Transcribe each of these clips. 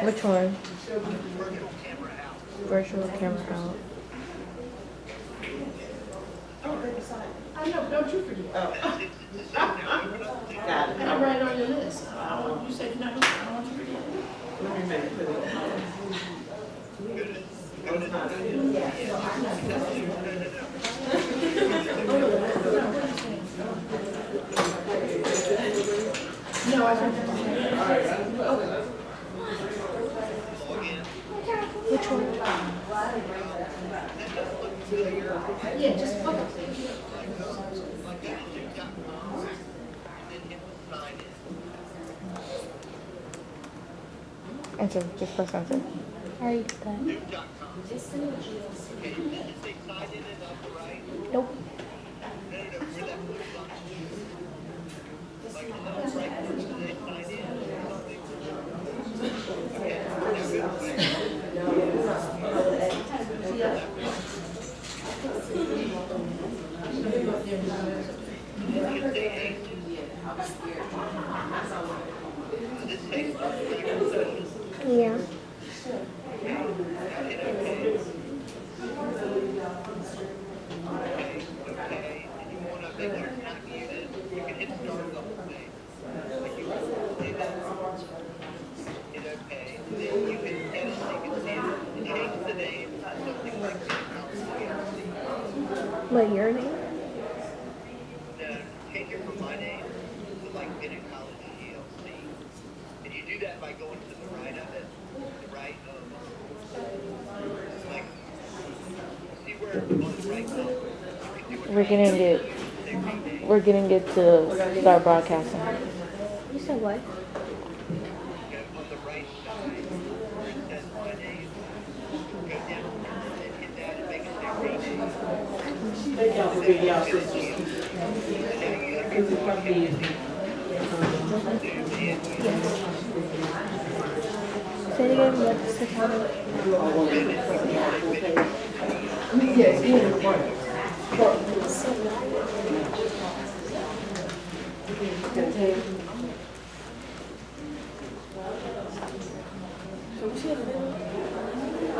Which one? Which one? Virtual camera out. I know, don't you forget. Oh. Got it. I'm right on your list. I don't want you said you're not going to, I don't want you to forget. Let me make it put No, I think Which one? yeah, just focus. Answer. Just press answer. I already did that. Nope. Yeah. What, your name? Take it from my name to like Bennett College ELC. And you do that by going to the right of it, the right of like see where on the right of We're gonna get to start broadcasting. You said what? on the right side where it says my name. Go down and hit that and make it say rename. Thank y'all for being y'all sisters. This is from me. Say it again. What's the title? Yes, in the front.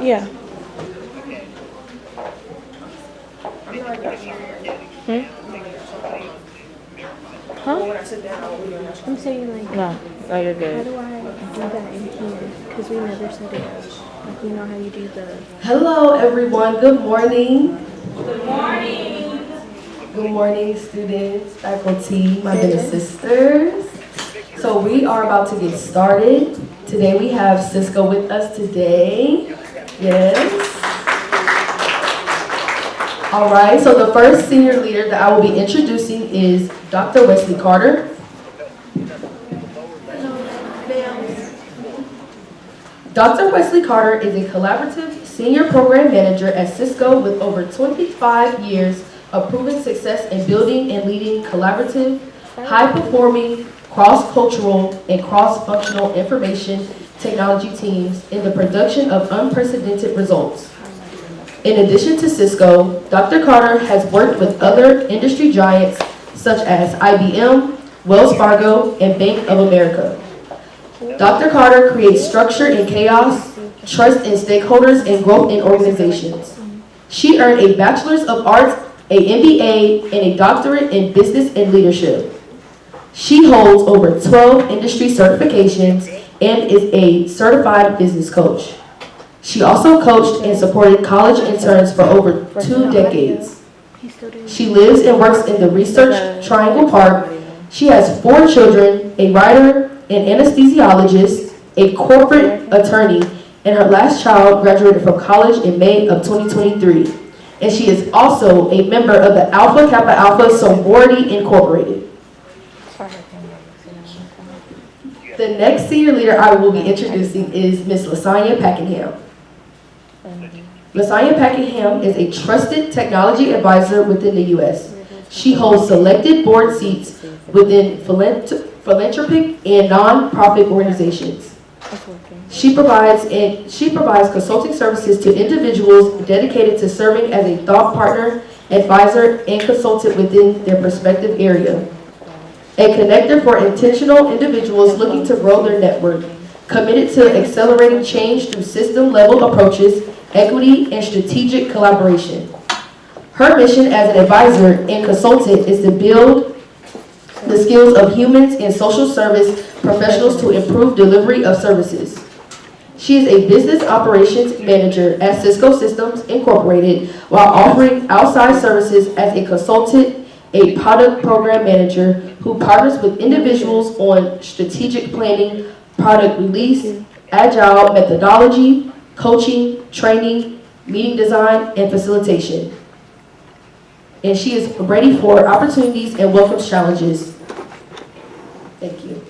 Yeah. Huh? I'm saying like. No, you're How good. do I do that in here? Because we never said it. Like, you know how you do the. Hello, everyone. Good morning. Good morning. Good morning, students, faculty, my Bennett sisters. So we are about to get started. Today we have Cisco with us today. Yes. All right. So the first senior leader that I will be introducing is Dr. Wesley Carter. Dr. Wesley Carter is a collaborative senior program manager at Cisco with over 25 years of proven success in building and leading collaborative, high-performing, cross-cultural, and cross-functional information technology teams in the production of unprecedented results. In addition to Cisco, Dr. Carter has worked with other industry giants such as IBM, Wells Fargo, and Bank of America. Dr. Carter creates structure in chaos, trust in stakeholders, and growth in organizations. She earned a Bachelor's of Arts, an MBA, and a doctorate in business and leadership. She holds over 12 industry certifications and is a certified business coach. She also coached and supported college interns for over 2 decades. She lives and works in the Research Triangle Park. She has 4 children, a writer, an anesthesiologist, a corporate attorney, and her last child graduated from college in May of 2023. And she is also a member of the Alpha Kappa Alpha Sorority Incorporated. The next senior leader I will be introducing is Miss Lasagna Packenham. Lasagna Packenham is a trusted technology advisor within the U.S. She holds selected board seats within philanthropic and non-profit organizations. She provides consulting services to individuals dedicated to serving as a thought partner, advisor, and consultant within their respective area. A connector for intentional individuals looking to grow their network, committed to accelerating change through system-level approaches, equity, and strategic collaboration. Her mission as an advisor and consultant is to build the skills of humans and social service professionals to improve delivery of services. She is a business operations manager at Cisco Systems Incorporated while offering outside services as a consultant, a product program manager who partners with individuals on strategic planning, product release, agile methodology, coaching, training, meeting design, and facilitation. And she is ready for opportunities and welcomes challenges. Thank you.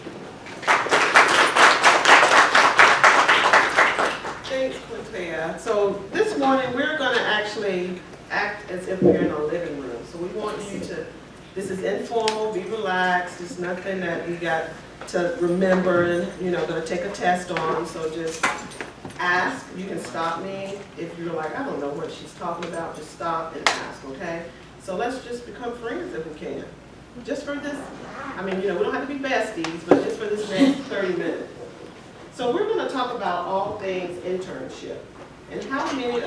Thanks, Quintea. So this morning, we're going to actually act as if we're in a living room. So we want you to, this is informal, be relaxed. It's nothing that we got to remember and, going to take a test on. So just ask. You can stop me. If you're like, I don't know what she's talking about, just stop and ask, okay? So let's just become friends if we can. Just for this, we don't have to be besties, but just for this next 30 minutes. So we're going to talk about all things internship. And how many of you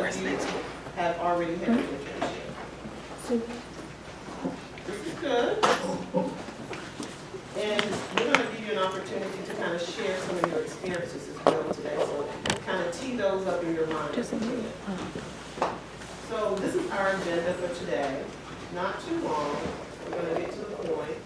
have already had an internship? This is good. And we're going to give you an opportunity to kind of share some of your experiences as well today. So kind of tee those up in your mind. So this is our agenda for today. Not too long. We're going to get to the point.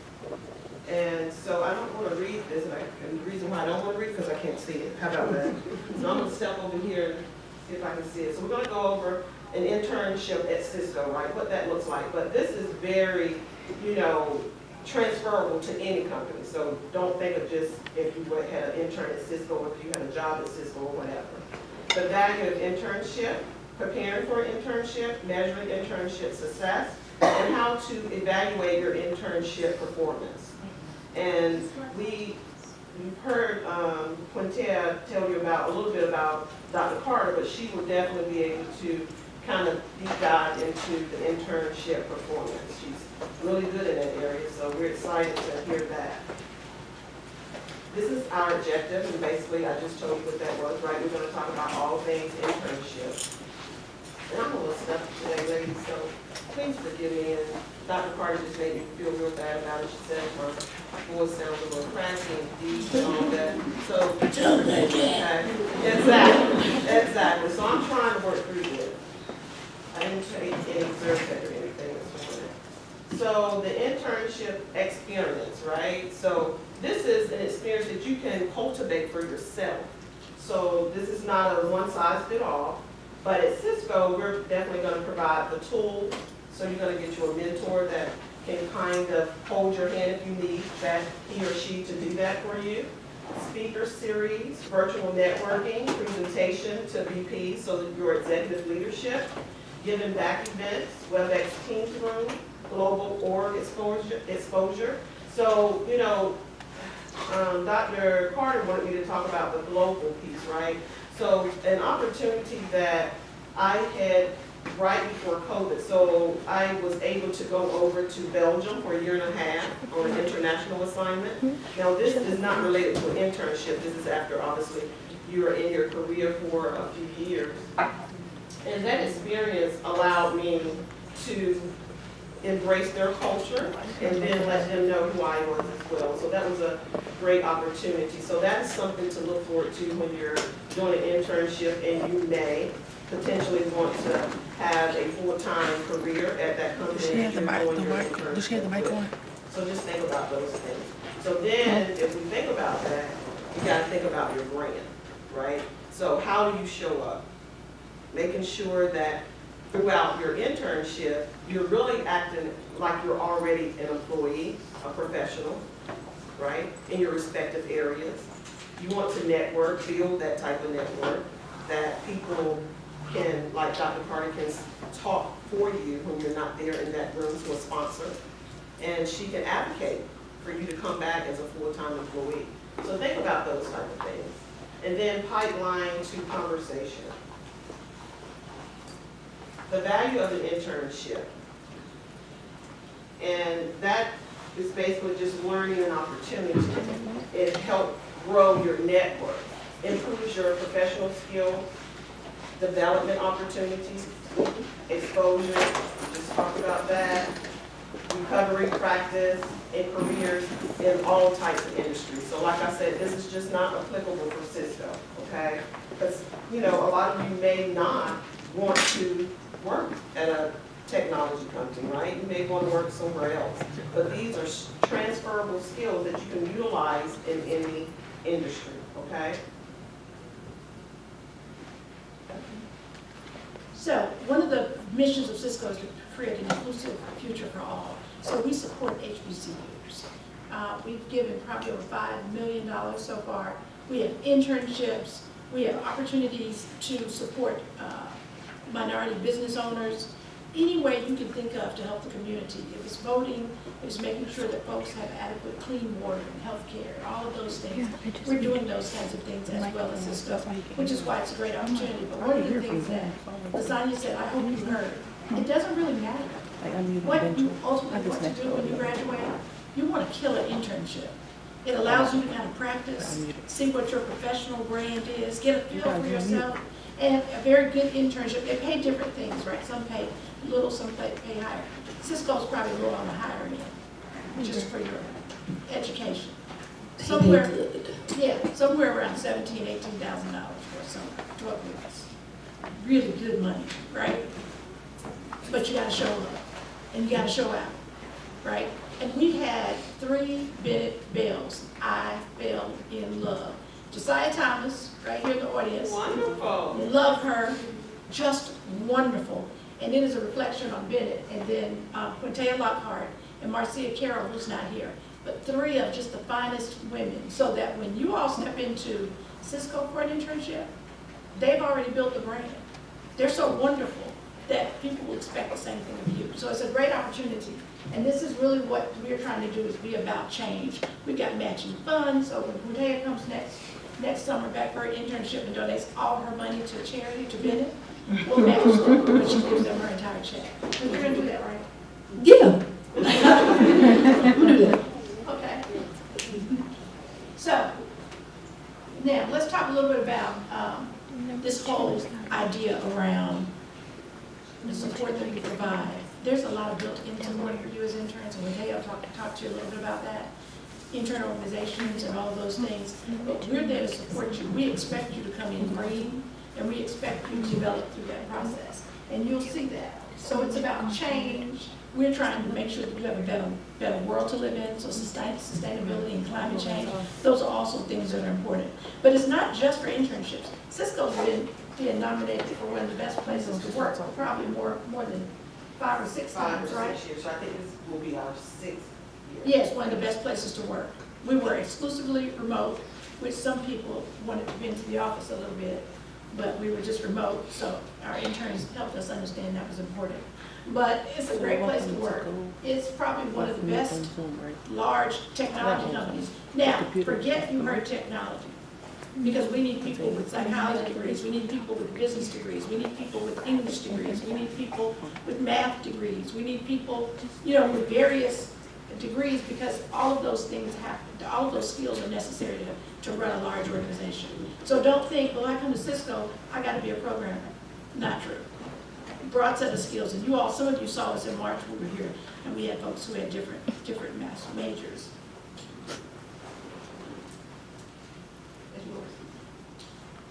And so I don't want to read this. And the reason why I don't want to read it because I can't see it. How about that? So I'm going to step over here and see if I can see it. So we're going to go over an internship at Cisco, right? What that looks like. But this is very, transferable to any company. So don't think of just if you had an intern at Cisco or if you had a job at Cisco or whatever. The value of internship, preparing for an internship, measuring internship success, and how to evaluate your internship performance. And you've heard Quintea tell you a little bit about Dr. Carter, but she will definitely be able to kind of deep dive into the internship performance. She's really good in that area, so we're excited to hear that. This is our objective, and basically I just told you what that was, right? We're going to talk about all things internship. And I'm a little stuck today, ladies, so please forgive me. And Dr. Carter just made me feel real bad about it. She said my voice sounds a little cracky and deep and all that. So, okay. Exactly. So I'm trying to work through this. I didn't take any Zyrtec or anything this morning. So the internship experience, right? So this is an experience that you can cultivate for yourself. So this is not a one-size-fits-all. But at Cisco, we're definitely going to provide the tools. So you're going to get you a mentor that can kind of hold your hand if you need that, he or she, to do that for you. Speaker series, virtual networking, presentation to VP, so that your executive leadership, giving back events, WebEx Teams Room, global org exposure. So, Dr. Carter wanted me to talk about the global piece, right? So an opportunity that I had right before COVID. So I was able to go over to Belgium for a year and a half on an international assignment. Now this is not related to an internship. This is after, obviously, you're in your career for a few years. And that experience allowed me to embrace their culture and then let them know who I was as well. So that was a great opportunity. So that's something to look forward to when you're doing an internship and you may potentially want to have a full-time career at that company. Does she have the mic on? So just think about those things. So then if we think about that, you got to think about your brand, right? So how do you show up? Making sure that throughout your internship, you're really acting like you're already an employee, a professional. right, in your respective areas. You want to network, build that type of network that people can, like Dr. Carter, can talk for you when you're not there in that room to a sponsor. And she can advocate for you to come back as a full-time employee. So think about those type of things. And then pipeline to conversation. The value of an internship. And that is basically just learning an opportunity. It helps grow your network, improves your professional skills, development opportunities, exposure, we just talked about that, recovery practice, and careers in all types of industries. So like I said, this is just not applicable for Cisco, okay? Because, you know, a lot of you may not want to work at a technology company, right? You may want to work somewhere else. But these are transferable skills that you can utilize in any industry, okay? So one of the missions of Cisco is to create an inclusive future for all. So we support HBCUs. We've given probably over $5 million so far. We have internships. We have opportunities to support minority business owners. Any way you can think of to help the community. If it's voting, if it's making sure that folks have adequate clean water and health care, all of those things. We're doing those kinds of things as well as Cisco, which is why it's a great opportunity. But one of the things that Lasagna said, I hope you heard, it doesn't really matter what you ultimately want to do when you graduate. You want to kill an internship. It allows you to kind of practice, see what your professional brand is, get a feel for yourself, and a very good internship. They pay different things, right? Some pay little, some pay higher. Cisco's probably a little on the higher end, just for your education. Somewhere, yeah, somewhere around $17,000, $18,000 for some 12 weeks. Really good money, right? But you got to show up, and you got to show out, right? And we had 3 Bennett bells. I fell in love. Josiah Thomas, right here in the audience. Wonderful. Love her, just wonderful. And it is a reflection on Bennett, and then Quintea Lockhart and Marcia Carroll, who's not here. But 3 of just the finest women, so that when you all step into Cisco for an internship, they've already built the brand. They're so wonderful that people will expect the same thing of you. So it's a great opportunity. And this is really what we're trying to do, is be about change. We've got matching funds, so when Quintea comes next summer back for her internship and donates all her money to charity, to Bennett, we'll match them, but she gives them her entire check. So we're gonna do that, right? Yeah. We'll do that. Okay. So, now, let's talk a little bit about this whole idea around the support that we provide. There's a lot of built into what you as interns, and I'll talk to you a little bit about that. Internal organizations and all of those things. But we're there to support you. We expect you to come in green, and we expect you to develop through that process. And you'll see that. So it's about change. We're trying to make sure that you have a better world to live in, so sustainability and climate change, those are also things that are important. But it's not just for internships. Cisco's been nominated for one of the best places to work, probably more than 5 or 6 times, right? 6 years, so I think this will be our 6th year. Yes, one of the best places to work. We were exclusively remote, which some people wanted to be into the office a little bit, but we were just remote, so our interns helped us understand that was important. But it's a great place to work. It's probably one of the best large technology companies. Now, forget you heard technology, because we need people with psychology degrees, we need people with business degrees, we need people with English degrees, we need people with math degrees, we need people, with various degrees, because all of those things all of those skills are necessary to run a large organization. So don't think, well, I come to Cisco, I got to be a programmer. Not true. Broad set of skills, and some of you saw us in March when we were here, and we had folks who had different master majors.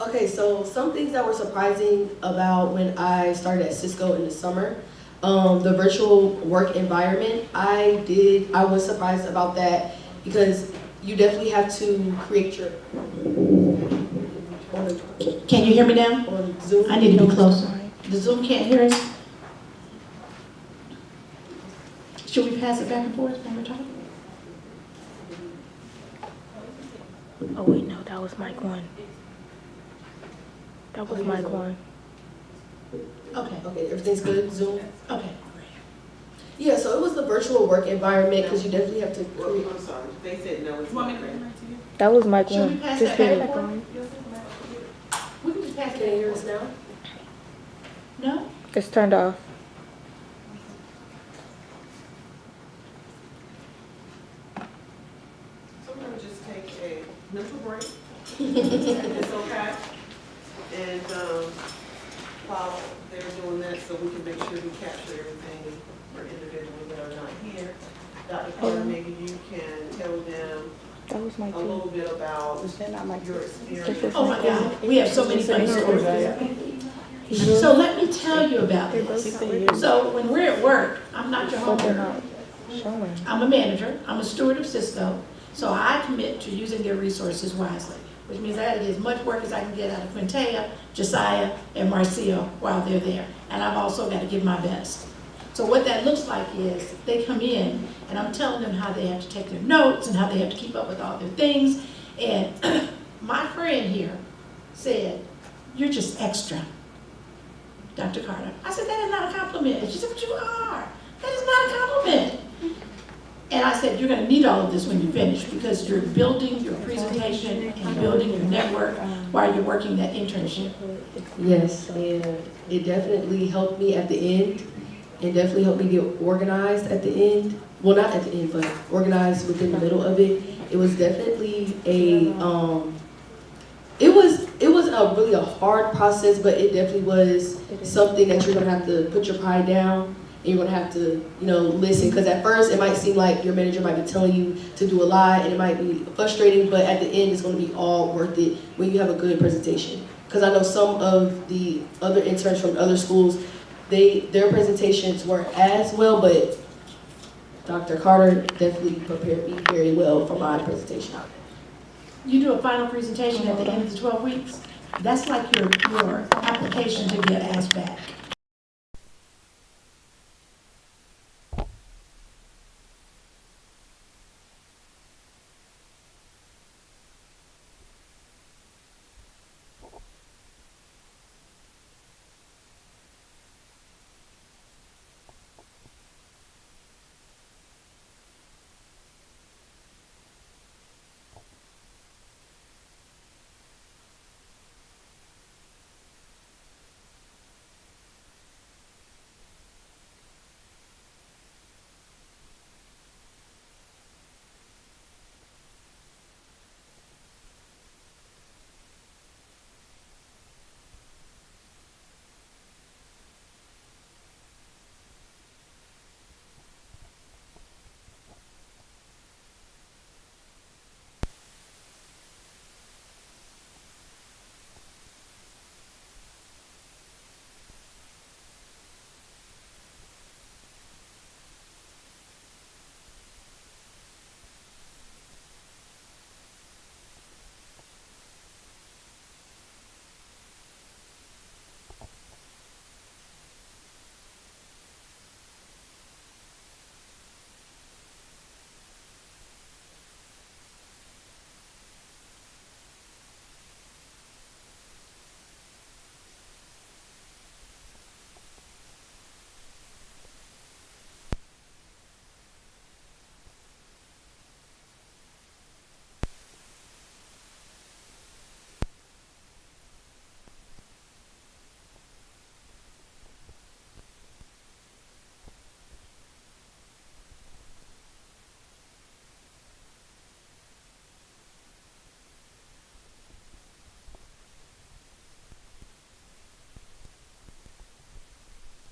Okay, so some things that were surprising about when I started at Cisco in the summer, the virtual work environment, I was surprised about that, because you definitely have to create your... Can you hear me now? On Zoom. I need to be closer. The Zoom can't hear us? Should we pass it back and forth when we're talking? Oh wait, no, that was mic 1. That was mic 1. Okay, Okay, everything's good, Zoom? okay, great. Yeah, so it was the virtual work environment, because you definitely have to Well, create. I'm sorry, they said no, it's not great. That was mic Should we 1. pass Just that hit back it. on? We can just pass Can you it hear back. us now? No? It's turned off. So we're gonna just take a mental break. It's okay. And, while they're doing that, so we can make sure we capture everything for individuals that are not here. Dr. Carter, maybe you can tell them That was mic a 2. little bit about your experience. Oh my God, we have so many funny stories. He So let me tell you about They're both this. not working, So when we're at work, I'm not your but they're homeowner. not showing. I'm a manager, I'm a steward of Cisco, so I commit to using their resources wisely, which means I gotta get as much work as I can get out of Quintea, Josiah, and Marcio while they're there. And I've also gotta give my best. So what that looks like is, they come in, and I'm telling them how they have to take their notes, and how they have to keep up with all their things. And my friend here said, "You're just extra, Dr. Carter." I said, "That is not a compliment." She said, "But you are. That is not a compliment." And I said, "You're gonna need all of this when you finish, because you're building your presentation and building your network while you're working that internship." Yes, and it definitely helped me at the end. It definitely helped me get organized at the end. Well, not at the end, but organized within the middle of it. It was definitely it was a really a hard process, but it definitely was something that you're gonna have to put your pride down, and you're gonna have to, listen. Because at first it might seem like your manager might be telling you to do a lot, and it might be frustrating, but at the end it's gonna be all worth it when you have a good presentation. Because I know some of the other interns from other schools, their presentations weren't as well, but Dr. Carter definitely prepared me very well for my presentation. You do a final presentation at the end of the 12 weeks. That's like your application to get asked back.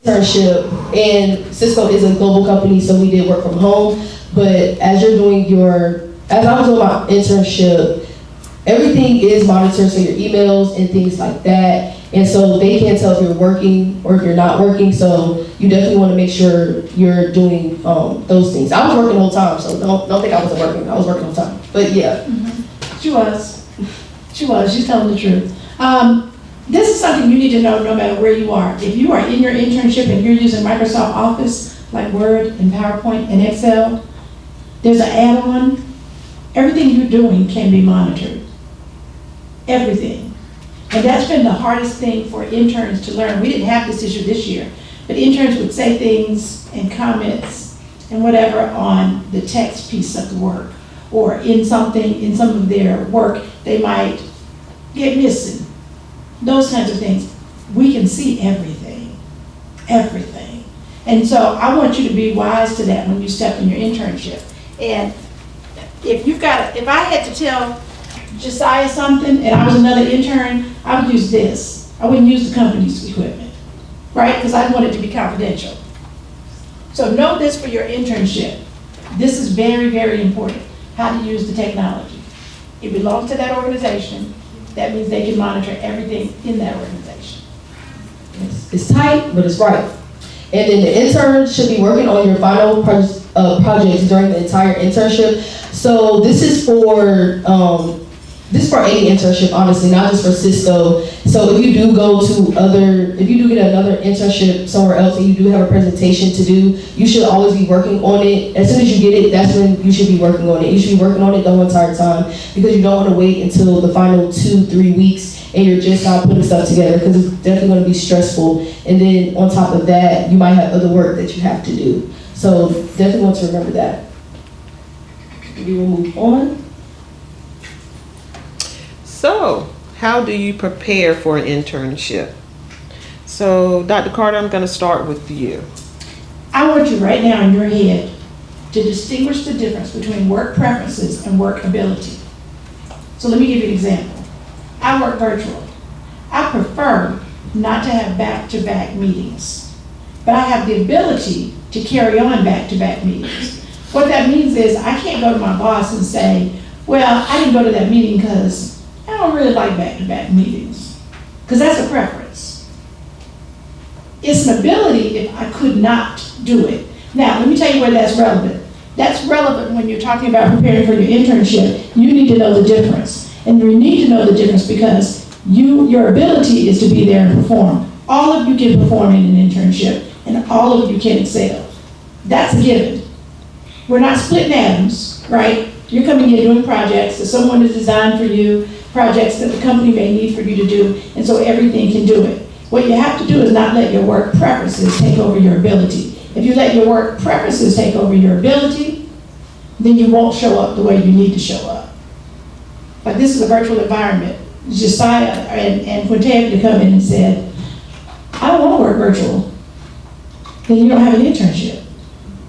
Internship, and Cisco is a global company, so we did work from home. But as I was doing my internship, everything is monitored, so your emails and things like that. And so they can't tell if you're working or if you're not working. So you definitely want to make sure you're doing those things. I was working the whole time, so don't think I wasn't working. I was working the whole time. But yeah. She was. She's telling the truth. This is something you need to know no matter where you are. If you are in your internship and you're using Microsoft Office, like Word and PowerPoint and Excel, there's an add-on. Everything you're doing can be monitored. everything. And that's been the hardest thing for interns to learn. We didn't have this issue this year, but interns would say things and comments and whatever on the text piece of the work, or in some of their work, they might get missing. Those kinds of things. We can see everything, everything. And so I want you to be wise to that when you step in your internship. And if I had to tell Josiah something and I was another intern, I would use this. I wouldn't use the company's equipment, right? Because I want it to be confidential. So know this for your internship. This is very, very important, how to use the technology. It belongs to that organization. That means they can monitor everything in that organization. It's tight, but it's right. And then the interns should be working on your final projects during the entire internship. So this is for any internship, honestly, not just for Cisco. So if you do get another internship somewhere else and you do have a presentation to do, you should always be working on it. As soon as you get it, that's when you should be working on it. You should be working on it the whole entire time, because you don't want to wait until the final 2-3 weeks and you're just not putting stuff together, because it's definitely going to be stressful. And then on top of that, you might have other work that you have to do. So definitely want to remember that. We will move on. So, how do you prepare for an internship? So, Dr. Carter, I'm going to start with you. I want you right now in your head to distinguish the difference between work preferences and work ability. So let me give you an example. I work virtually. I prefer not to have back-to-back meetings, but I have the ability to carry on back-to-back meetings. What that means is I can't go to my boss and say, well, I didn't go to that meeting because I don't really like back-to-back meetings, because that's a preference. It's an ability if I could not do it. Now, let me tell you where that's relevant. That's relevant when you're talking about preparing for your internship. You need to know the difference. And you need to know the difference because your ability is to be there and perform. All of you can perform in an internship, and all of you can excel. That's a given. We're not splitting atoms, right? You're coming in doing projects that someone has designed for you, projects that the company may need for you to do, and so everything can do it. What you have to do is not let your work preferences take over your ability. If you let your work preferences take over your ability, then you won't show up the way you need to show up. But this is a virtual environment. Josiah and Quintavia come in and said, I don't want to work virtual. Then you don't have an internship,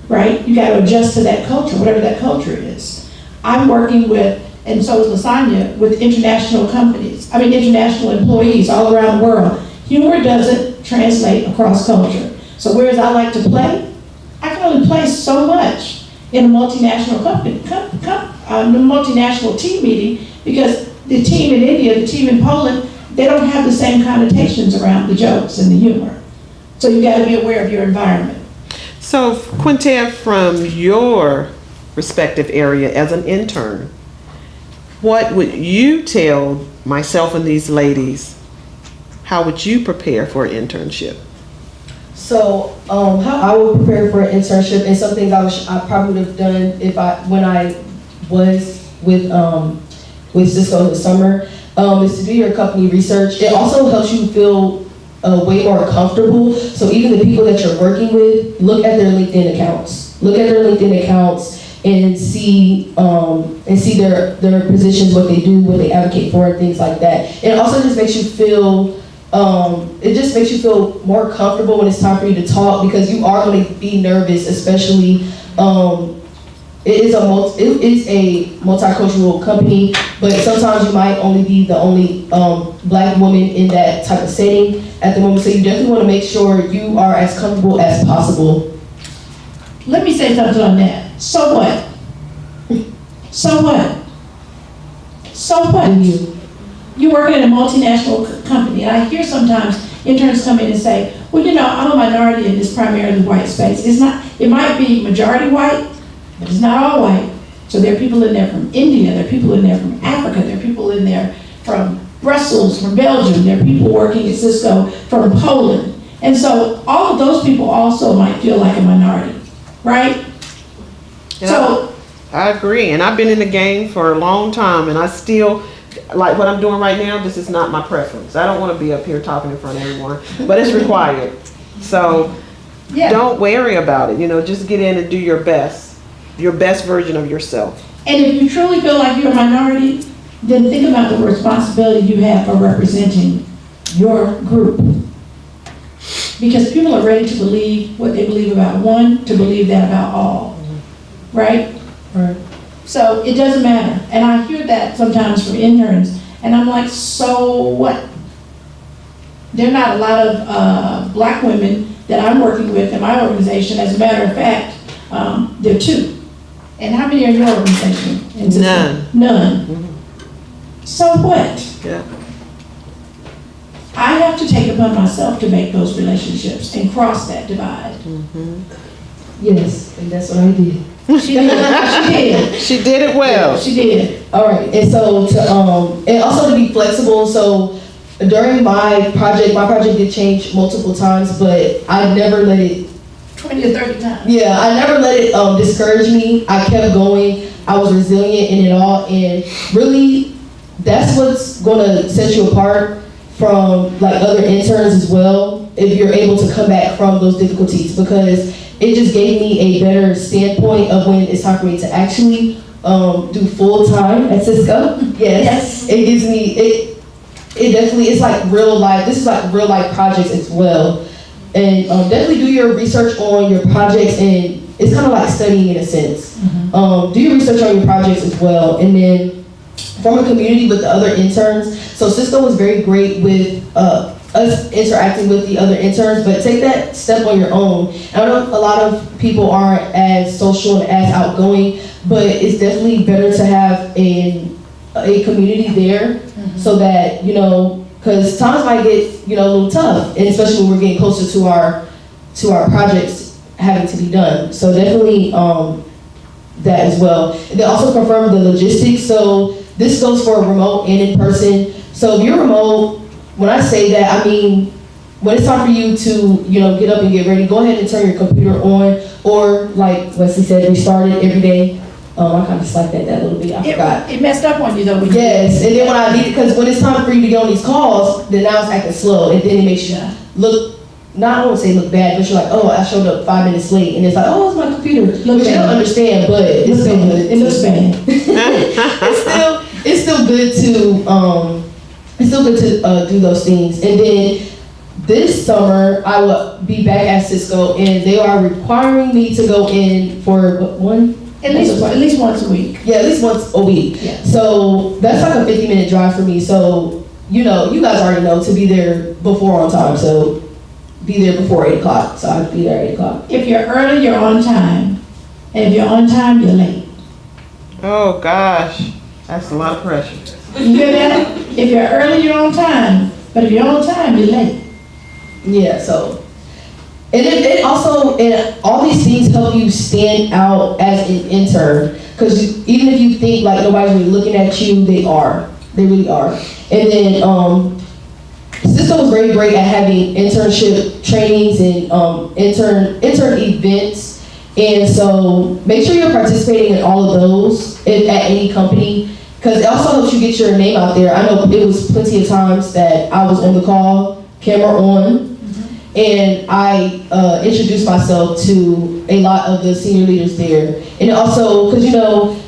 right? You got to adjust to that culture, whatever that culture is. I'm working with, and so is Lasagna, with international employees all around the world. Humor doesn't translate across culture. So whereas I like to play, I can only play so much in a multinational multinational team meeting, because the team in India, the team in Poland, they don't have the same connotations around the jokes and the humor. So you got to be aware of your environment. So, Quintev, from your respective area as an intern, what would you tell myself and these ladies? How would you prepare for an internship? So, how I would prepare for an internship, and some things I probably would have done when I was with Cisco in the summer, is to do your company research. It also helps you feel way more comfortable. So even the people that you're working with, look at their LinkedIn accounts. Look at their LinkedIn accounts and see their positions, what they do, what they advocate for, and things like that. It also just makes you feel more comfortable when it's time for you to talk, because you are going to be nervous, especially it is a multicultural company, but sometimes you might only be the only black woman in that type of setting at the moment. So you definitely want to make sure you are as comfortable as possible. Let me say something on that. So what? So what? So what? You're working in a multinational company, and I hear sometimes interns come in and say, well, I'm a minority in this primarily white space. It might be majority white, but it's not all white. So there are people in there from India, there are people in there from Africa, there are people in there from Brussels, from Belgium, there are people working at Cisco from Poland. And so all of those people also might feel like a minority, right? Yeah, so I agree, and I've been in the game for a long time, and I still like what I'm doing right now, this is not my preference. I don't want to be up here talking in front of everyone, but it's required. So Yeah. don't worry about it, just get in and do your best version of yourself. And if you truly feel like you're a minority, then think about the responsibility you have for representing your group. Because people are ready to believe what they believe about one, to believe that about all. Right? Right. So it doesn't matter. And I hear that sometimes from interns, and I'm like, so what? There are not a lot of black women that I'm working with in my organization. As a matter of fact, there are 2. And how many are in your organization? None. None. So what? Yeah. I have to take upon myself to make those relationships and cross that divide. Yes, and that's what I did. She did. She did it well. She did. All right, and so and also to be flexible. So during my project did change multiple times, but I never let it. 20 to 30 times. Yeah, I never let it discourage me. I kept going. I was resilient in it all, and really, that's what's gonna set you apart from like other interns as well. If you're able to come back from those difficulties, because it just gave me a better standpoint of when it's time for me to actually do full time at Cisco. Yes. It gives me it definitely, it's like real life. This is like real life projects as well. And definitely do your research on your projects, and it's kind of like studying in a sense. Do your research on your projects as well, and then form a community with the other interns. So Cisco was very great with us interacting with the other interns, but take that step on your own. I know a lot of people aren't as social and as outgoing, but it's definitely better to have a community there, so that, because times might get, a little tough, and especially when we're getting closer to our projects having to be done. So definitely that as well. And they also confirm the logistics. So this goes for remote and in person. So if you're remote, when I say that, I mean, when it's time for you to, get up and get ready, go ahead and turn your computer on, or like Wesley said, restart it every day. I kind of just like that little bit. I forgot. It messed up on you though. Yes, and then when I need, because when it's time for you to get on these calls, then now it's acting slow, and then it makes you look, not, I don't want to say look bad, but you're like, oh, I showed up 5 minutes late, and it's like, oh, it's my computer. Which you don't understand, but it's still good. It looks bad. It's still good to do those things. And then this summer, I will be back at Cisco, and they are requiring me to go in for one? At least once a week. Yeah, at least once a week. Yeah. So that's like a 50-minute drive for me. So, you guys already know to be there before on time. So be there before 8 o'clock. So I have to be there at 8 o'clock. If you're early, you're on time. And if you're on time, you're late. Oh gosh, that's a lot of pressure. You hear that? If you're early, you're on time. But if you're on time, you're late. Yeah, so. And it also, and all these things help you stand out as an intern. Because even if you think like nobody's really looking at you, they are. They really are. And then Cisco was very great at having internship trainings and intern events. And so make sure you're participating in all of those at any company. Because it also helps you get your name out there. I know it was plenty of times that I was on the call, camera on, and I introduced myself to a lot of the senior leaders there. And also, because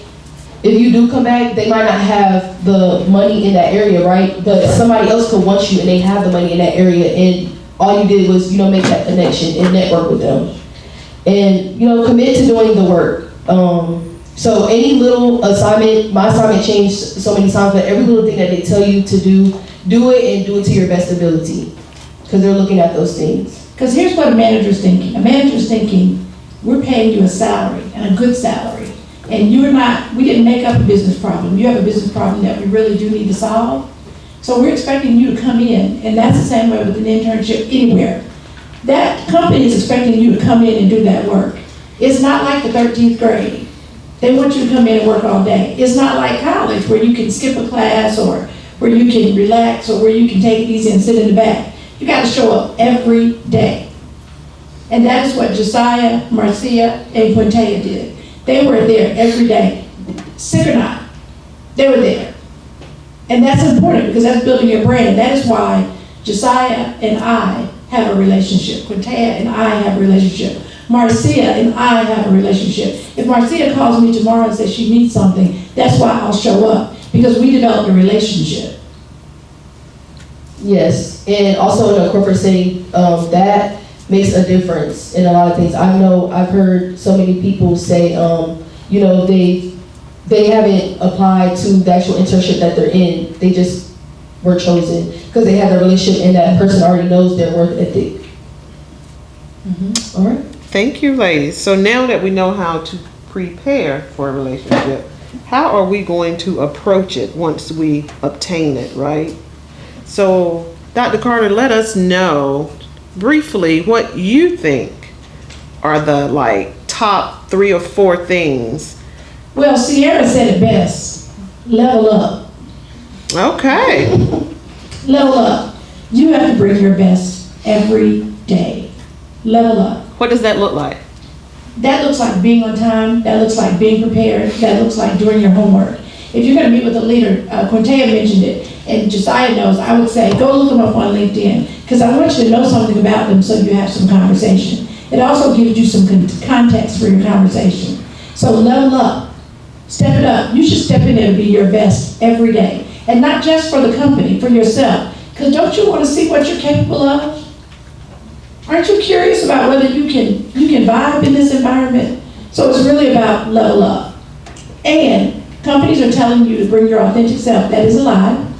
if you do come back, they might not have the money in that area, right? But somebody else could want you, and they have the money in that area, and all you did was, make that connection and network with them. And, commit to doing the work. So any little assignment, my assignment changed so many times, but every little thing that they tell you to do it, and do it to your best ability. Because they're looking at those things. Because here's what a manager's thinking. A manager's thinking, we're paying you a salary, and a good salary. And we didn't make up a business problem. You have a business problem that we really do need to solve. So we're expecting you to come in, and that's the same way with an internship anywhere. That company is expecting you to come in and do that work. It's not like the 13th grade. They want you to come in and work all day. It's not like college where you can skip a class, or where you can relax, or where you can take it easy and sit in the back. You got to show up every day. And that is what Josiah, Marcia, and Quintea did. They were there every day. Sick or not, they were there. And that's important because that's building your brand. And that is why Josiah and I have a relationship. Quintea and I have a relationship. Marcia and I have a relationship. If Marcia calls me tomorrow and says she needs something, that's why I'll show up, because we developed a relationship. Yes, and also in a corporate setting, that makes a difference in a lot of things. I know I've heard so many people say, you know, they haven't applied to the actual internship that they're in. They just were chosen because they have a relationship and that person already knows their work ethic. All right. Thank you, ladies. So now that we know how to prepare for a relationship, how are we going to approach it once we obtain it, right? So, Dr. Carter, let us know briefly what you think are the top 3 or 4 things. Well, Sierra said it best. Level up. Okay. Level up. You have to bring your best every day. Level up. What does that look like? That looks like being on time. That looks like being prepared. That looks like doing your homework. If you're going to meet with a leader, Quintea mentioned it, and Josiah knows, I would say, go look them up on LinkedIn, because I want you to know something about them so you have some conversation. It also gives you some context for your conversation. So level up. Step it up. You should step in there and be your best every day. And not just for the company, for yourself. Because don't you want to see what you're capable of? Aren't you curious about whether you can vibe in this environment? So it's really about level up. And companies are telling you to bring your authentic self. That is a lie.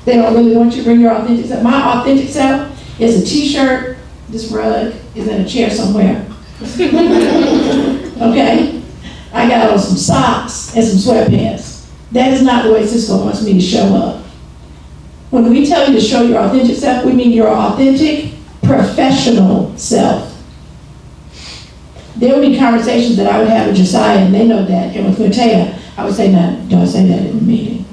They don't really want you to bring your authentic self. My authentic self is a t-shirt. This rug is in a chair somewhere. Okay? I got on some socks and some sweatpants. That is not the way Cisco wants me to show up. When we tell you to show your authentic self, we mean your authentic, professional self. There would be conversations that I would have with Josiah, and they know that, and with Quintea, I would say, no, don't say that in the meeting.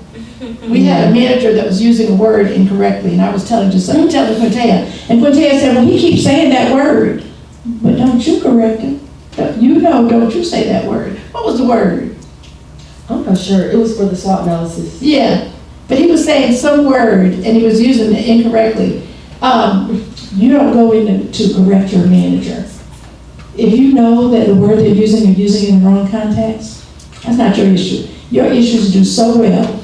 We had a manager that was using a word incorrectly, and I was telling Quintea, and Quintea said, well, he keeps saying that word, but don't you correct him. You know, don't you say that word. What was the word? I'm not sure. It was for the SWOT analysis. Yeah, but he was saying some word, and he was using it incorrectly. You don't go in to correct your manager. If you know that the word they're using in the wrong context, that's not your issue. Your issue is to do so well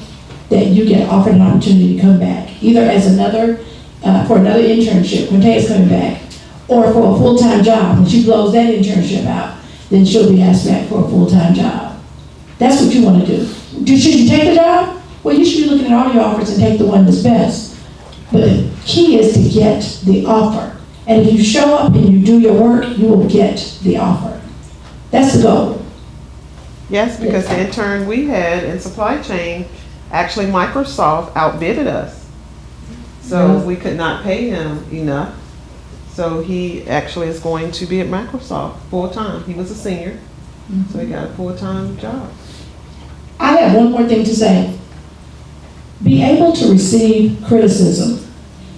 that you get offered an opportunity to come back, either as for another internship, when Taya's coming back, or for a full-time job. When she blows that internship out, then she'll be asked back for a full-time job. That's what you want to do. Should you take the job? Well, you should be looking at all your offers and take the one that's best. But the key is to get the offer. And if you show up and you do your work, you will get the offer. That's the goal. Yes, because the intern we had in supply chain, actually Microsoft outbidded us. So we could not pay him enough. So he actually is going to be at Microsoft full-time. He was a senior, so he got a full-time job. I have one more thing to say. Be able to receive criticism.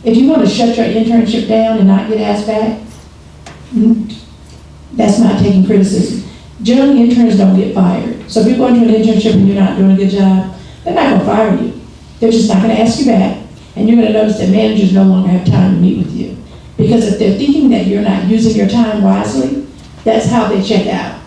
If you want to shut your internship down and not get asked back, that's not taking criticism. Generally, interns don't get fired. So if you go into an internship and you're not doing a good job, they're not going to fire you. They're just not going to ask you back. And you're going to notice that managers no longer have time to meet with you. Because if they're thinking that you're not using your time wisely, that's how they check out.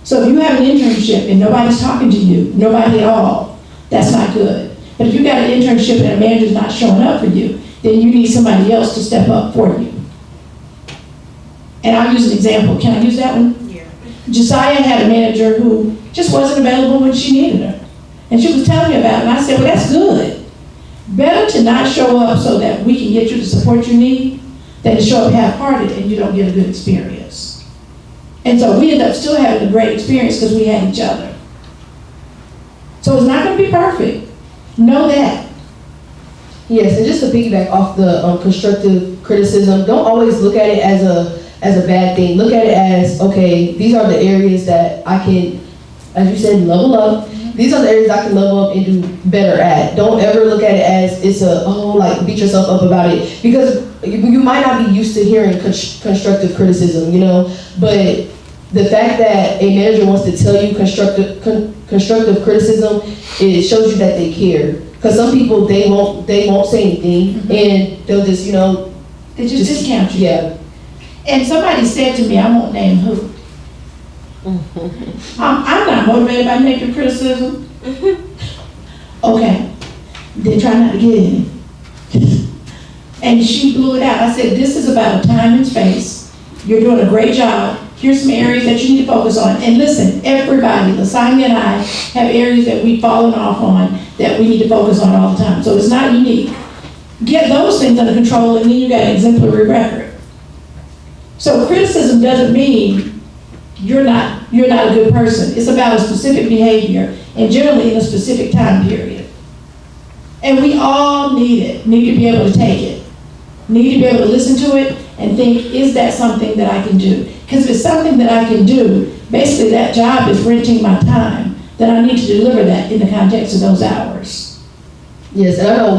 So if you have an internship and nobody's talking to you, nobody at all, that's not good. But if you got an internship and a manager's not showing up for you, then you need somebody else to step up for you. And I'll use an example. Can I use that one? Yeah. Josiah had a manager who just wasn't available when she needed her. And she was telling me about it, and I said, well, that's good. Better to not show up so that we can get you the support you need than to show up half-hearted and you don't get a good experience. And so we ended up still having a great experience because we had each other. So it's not going to be perfect. Know that. Yes, and just to piggyback off the constructive criticism, don't always look at it as a bad thing. Look at it as, okay, these are the areas that I can, as you said, level up. These are the areas I can level up and do better at. Don't ever look at it as it's beat yourself up about it, because you might not be used to hearing constructive criticism, but the fact that a manager wants to tell you constructive criticism, it shows you that they care. Because some people, they won't say anything, and they'll just, They just discount you. yeah. And somebody said to me, I won't name who. I'm not motivated by negative criticism. Okay, then try not to get any. And she blew it out. I said, this is about a time and space. You're doing a great job. Here's some areas that you need to focus on. And listen, everybody, Lasagna and I have areas that we've fallen off on that we need to focus on all the time. So it's not unique. Get those things under control, and then you got an exemplary record. So criticism doesn't mean you're not a good person. It's about a specific behavior, and generally in a specific time period. And we all need to be able to take it. Need to be able to listen to it and think, is that something that I can do? Because if it's something that I can do, basically that job is renting my time, then I need to deliver that in the context of those hours. Yes, and I know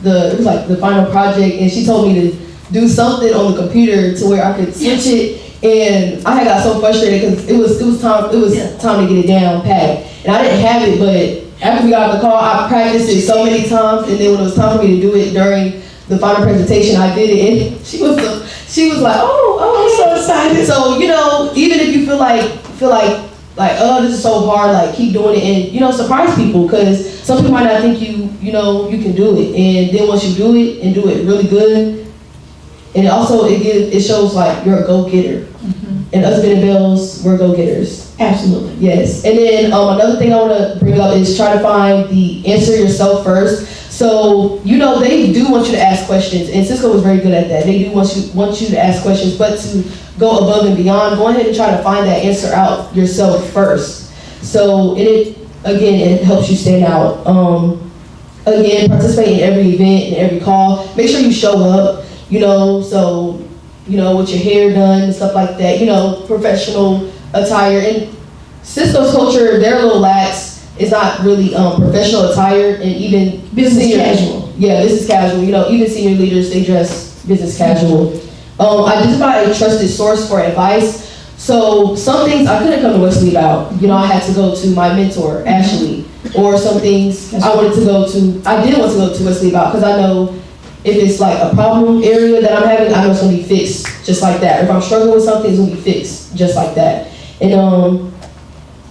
it was like the final project, and she told me to do something on the computer to where I could switch it, and I had got so frustrated because it was time to get it down pat, and I didn't have it, but after we got off the call, I practiced it so many times, and then when it was time for me to do it during the final presentation, I did it, and she was like, oh, I'm so excited. So even if you feel like oh, this is so hard, like keep doing it, and surprise people, because some people might not think you can do it, and then once you do it and do it really good, and also it shows like you're a go-getter. And us Bennett Bells, we're go-getters. Absolutely. Yes. And then another thing I want to bring up is try to find the answer yourself first. So, they do want you to ask questions, and Cisco was very good at that. They do want you to ask questions, but to go above and beyond, go ahead and try to find that answer out yourself first. So, it helps you stand out. Again, participate in every event and every call. Make sure you show up, with your hair done and stuff like that, professional attire. And Cisco's culture, they're a little lax. It's not really professional attire, and even Business casual. Yeah, business casual. Even senior leaders, they dress business casual. Identify a trusted source for advice. So some things I couldn't come to Wesley about. I had to go to my mentor, Ashley, or some things I did want to go to Wesley about, because I know if it's like a problem area that I'm having, I know it's gonna be fixed just like that. If I'm struggling with something, it's gonna be fixed just like that. And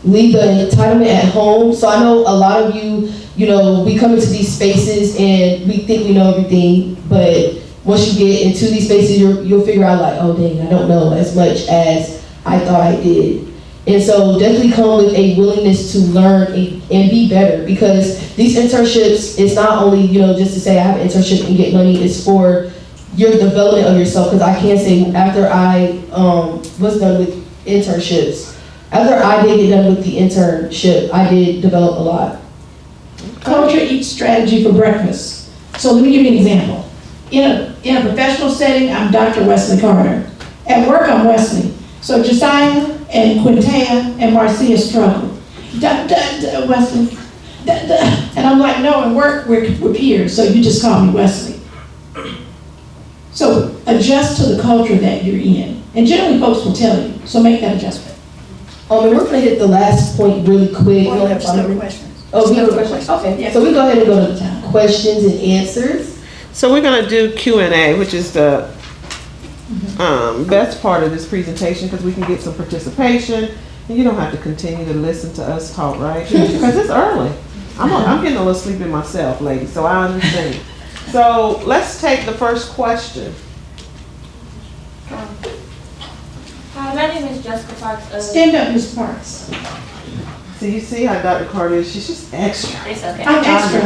leave the entitlement at home. So I know a lot of you, we come into these spaces and we think we know everything, but once you get into these spaces, you'll figure out like, oh dang, I don't know as much as I thought I did. And so definitely come with a willingness to learn and be better, because these internships, it's not only, just to say I have an internship and get money, it's for your development of yourself. Because I can say after I was done with internships, after I did get done with the internship, I did develop a lot. Culture eats strategy for breakfast. So let me give you an example. In a professional setting, I'm Dr. Wesley Carter. At work, I'm Wesley. So Josiah and Quintea and Marcia struggle. Wesley. And I'm like, no, at work, we're peers, so you just call me Wesley. So adjust to the culture that you're in. And generally, folks will tell you, so make that adjustment. And we're gonna hit the last point really quick. We don't have time. Questions. Oh, we have questions? Okay. Yeah. So we go ahead and go to questions and answers. So we're gonna do Q&A, which is the best part of this presentation, because we can get some participation, and you don't have to continue to listen to us talk, right? Because it's early. I'm getting a little sleepy myself, ladies, so I understand. So let's take the first question. Hi, my name is Jessica Parks. Stand up, Ms. Parks. So you see how Dr. Carter is, she's just extra. It's okay. I'm extra.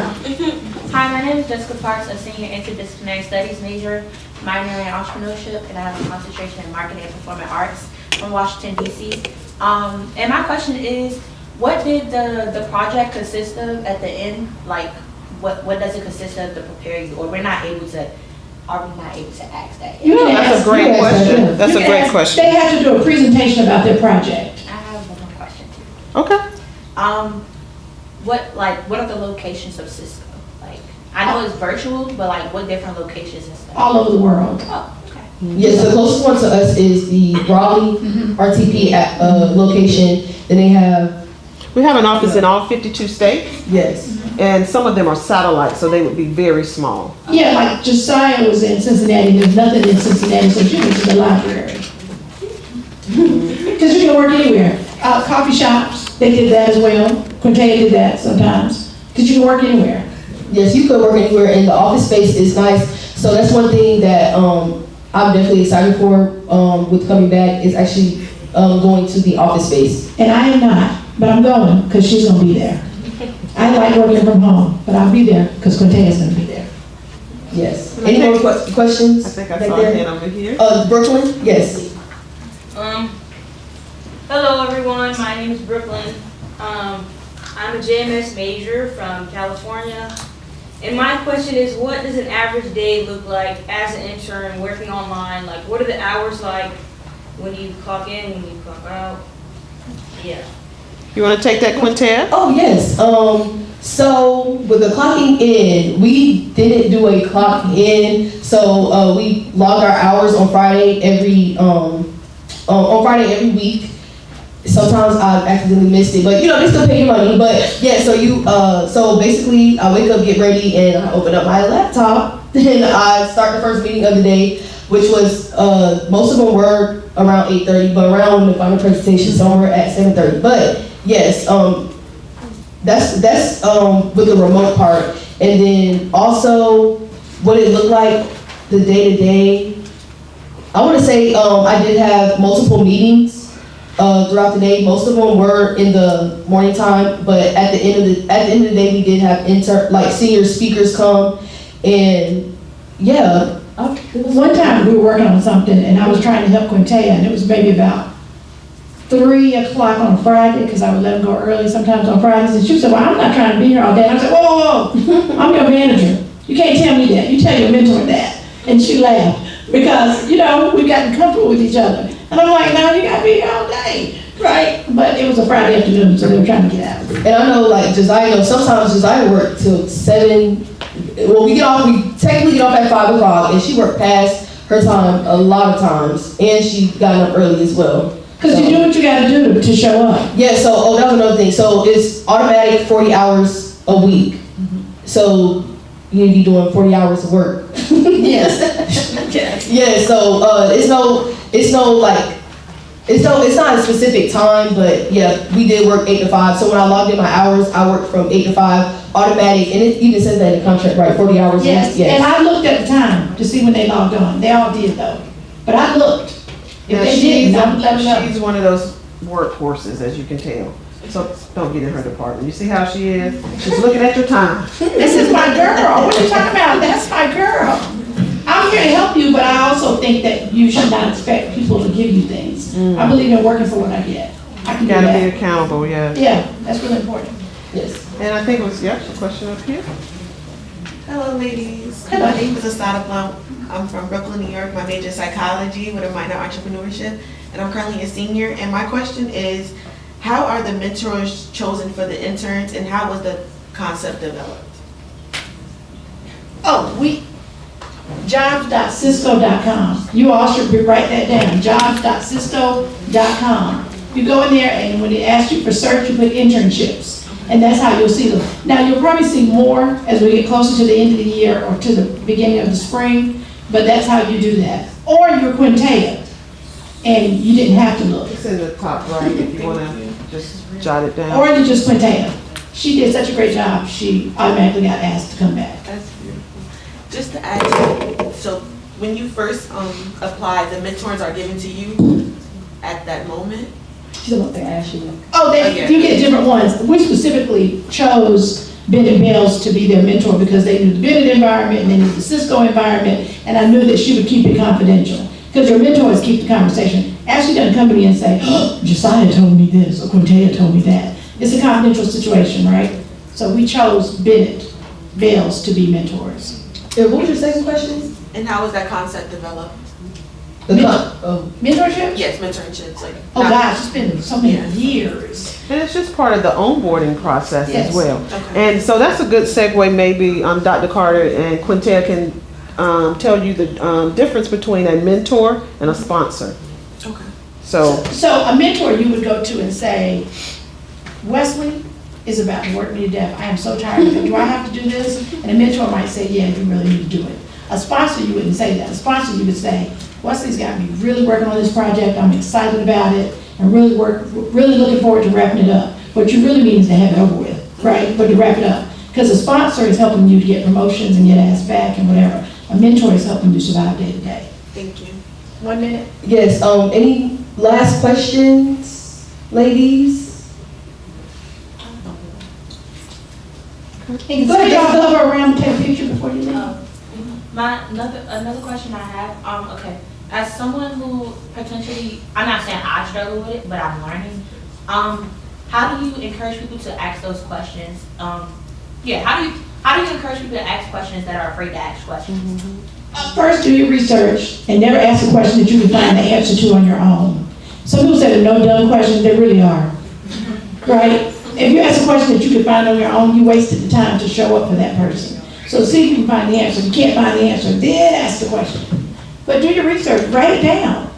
Hi, my name is Jessica Parks, a senior interdisciplinary studies major, minor in entrepreneurship, and I have a concentration in marketing and performing arts from Washington, D.C. And my question is, what did the project consist of at the end? Like, what does it consist of to prepare you? Or are we not able to ask that? You can That's ask. a great question. That's You a can great ask. question. They have to do a presentation about their project. I have one more question too. Okay. What are the locations of Cisco? Like, I know it's virtual, but like, what different locations and stuff? All over the world. Oh, okay. Yes, the closest one to us is the Raleigh RTP location. Then they have We have an office in all 52 states, Yes. and some of them are satellites, so they would be very small. Yeah, like Josiah was in Cincinnati, there's nothing in Cincinnati, so she went to the library. Because you can work anywhere. Coffee shops, they did that as well. Quintea did that sometimes. Because you can work anywhere. Yes, you could work anywhere, and the office space is nice. So that's one thing that I'm definitely excited for with coming back is actually going to the office space. And I am not, but I'm going because she's going to be there. I like working from home, but I'll be there because Quintea's going to be there. Yes. Any more questions? I think I back saw there? a hand over here. Brooklyn? Yes. Hello everyone, my name is Brooklyn. I'm a JMS major from California. And my question is, what does an average day look like as an intern working online? Like, what are the hours like when you clock in, when you clock out? Yeah. You want to take that, Quintea? Oh, yes. So with the clocking in, we didn't do a clock in. So we logged our hours on Friday every week. Sometimes I accidentally missed it, but you know, they still pay your money. But yeah, so basically I wake up, get ready, and I open up my laptop and I start the first meeting of the day, which was, most of them were around 8:30, but around the final presentation, some were at 7:30. But yes, that's with the remote part. And then also what it looked like the day to day, I want to say I did have multiple meetings throughout the day. Most of them were in the morning time, but at the end of the day, we did have senior speakers come, and yeah. One time we were working on something and I was trying to help Quintea, and it was maybe about 3 o'clock on Friday, because I would let them go early sometimes on Fridays, and she said, well, I'm not trying to be here all day. And I said, whoa, I'm your manager. You can't tell me that. You tell your mentor that. And she laughed because, you know, we've gotten comfortable with each other. And I'm like, no, you gotta be here all day, right? But it was a Friday afternoon, so they were trying to get out. And I know, like Josiah, sometimes Josiah worked till 7. Well, we technically get off at 5 o'clock, and she worked past her time a lot of times, and she got up early as well. Because you do what you gotta do to show up. Yeah, so, that was another thing. So it's automatic 40 hours a week. So you need to be doing 40 hours of work. Yes. Yeah, so it's not a specific time, but yeah, we did work 8 to 5. So when I logged in my hours, I worked from 8 to 5, automatic, and it even says that in the contract, right? 40 hours. Yes, and I looked at the time to see when they logged on. They all did though. But I looked. If they didn't, I would let them know. She's one of those workhorses, as you can tell. So don't get in her department. You see how she is? She's looking at your time. This is my girl. What are you talking about? That's my girl. I'm here to help you, but I also think that you should not expect people to give you things. I believe in working for what I get. I can You do gotta that. be accountable, yeah. Yeah, that's really important. Yes. And I think it was, a question up here. Hello, ladies. Hello. My name is Asada Blount. I'm from Brooklyn, New York. My major is psychology with a minor entrepreneurship, and I'm currently a senior. And my question is, how are the mentors chosen for the interns, and how was the concept developed? Oh, jobs.cisco.com. You all should write that down, jobs.cisco.com. You go in there, and when it asks you for search, you put internships. And that's how you'll see them. Now, you'll probably see more as we get closer to the end of the year or to the beginning of the spring, but that's how you do that. Or you're Quintea, and you didn't have to look. It's in the top right if you wanna just jot it down. Or you're just Quintea. She did such a great job, she automatically got asked to come back. That's beautiful. Just to add to it, so when you first applied, the mentors are given to you at that moment? She's about to ask you. Oh, you get different ones. We specifically chose Bennett Bells to be their mentor because they knew the Bennett environment and they knew the Cisco environment, and I knew that she would keep it confidential. Because your mentors keep the conversation. Ashley doesn't come to me and say, oh, Josiah told me this, or Quintea told me that. It's a confidential situation, right? So we chose Bennett Bells to be mentors. Yeah, what was your second question? And how was that concept developed? Mentorship? Yes, mentorships. Like, Oh gosh, it's been so many years. And it's just part of the onboarding process Yes. as well. Okay. And so that's a good segue, maybe Dr. Carter and Quintea can tell you the difference between a mentor and a sponsor. Okay. So, So a mentor you would go to and say, Wesley is about to work me to death. I am so tired of it. Do I have to do this? And a mentor might say, yeah, you really need to do it. A sponsor, you wouldn't say that. A sponsor, you would say, Wesley's got me really working on this project. I'm excited about it and really looking forward to wrapping it up. What you really mean is to have it over with, right? But to wrap it up. Because a sponsor is helping you to get promotions and get asked back and whatever. A mentor is helping you survive day to day. Thank you. 1 minute. Yes, any last questions, ladies? And go ahead, y'all go around and take a picture before you leave. Another question I have, okay, as someone who potentially, I'm not saying I struggle with it, but I'm learning, how do you encourage people to ask those questions? How do you encourage people to ask questions that are afraid to ask questions? First, do your research and never ask a question that you can find the answer to on your own. Some people say there are no dumb questions, there really are, right? If you ask a question that you can find on your own, you wasted the time to show up for that person. So see if you can find the answer. If you can't find the answer, then ask the question. But do your research, write it down.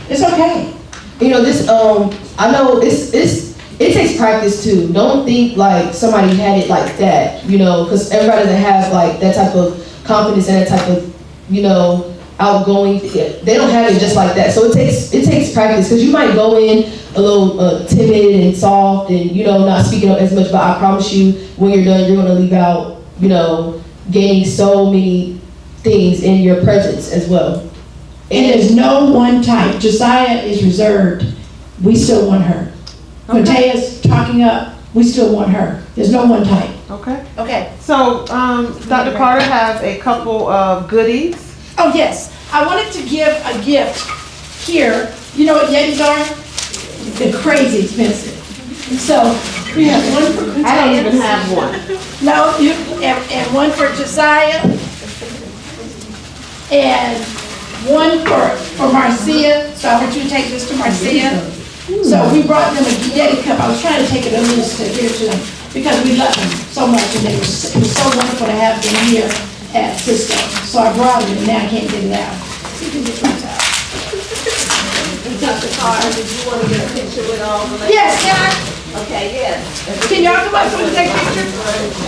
It's okay. You know, this, I know it takes practice too. Don't think like somebody had it like that, you know, because everybody doesn't have like that type of confidence and that type of, you know, outgoing. They don't have it just like that. So it takes practice, because you might go in a little timid and soft and, you know, not speaking up as much, but I promise you when you're done, you're going to leave out, you know, gaining so many things in your presence as well. And there's no one type. Josiah is reserved. We still want her. Matea's talking up. We still want her. There's no one type. Okay. Okay. So, Dr. Carter has a couple of goodies. Oh, yes. I wanted to give a gift here. You know what Yetis are? They're crazy expensive. So we have one for Mateus. I don't even have one. No, and one for Josiah. And one for Marcia. So I want you to take this to Marcia. So we brought them a Yeti cup. I was trying to take it a little to give it to them because we love them so much, and it was so wonderful to have them here at Cisco. So I brought it, and now I can't get it out. See if you can get it out. Dr. Carter, did you want to get a picture with all the ladies? Yes, can I? Okay, yes. Can y'all come up so we can take a picture,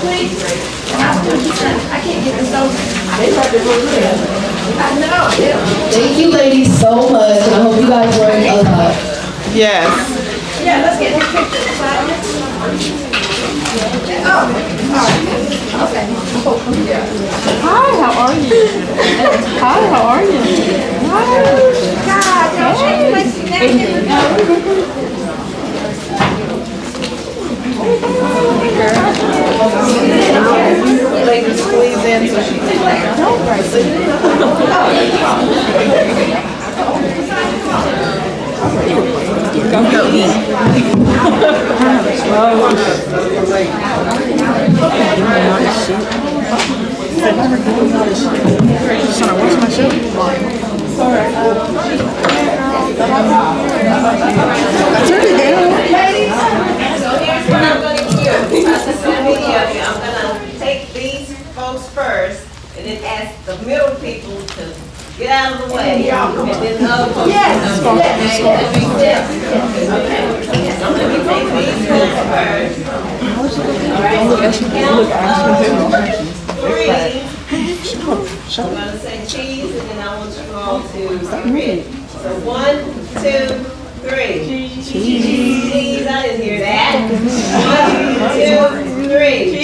please? And I'm still trying, I can't get this over. They tried to look good. I know, yeah. Thank you ladies so much, and I hope you guys learned a lot. Yes. Yeah, let's get this picture. Oh, all right. Okay. Hi, how are you? Hi, how are you? God, y'all change places now. Ladies squeeze in so she What I'm going to do, I'm going to take these folks first and then ask the middle people to get out of the way. And then the other folks. Yes, Okay. So let me take these folks first. All right, so count 3. I'm going to say cheese, and then I want you all to read. So 1, 2, 3. Cheese. I didn't hear that. 1, 2, 3.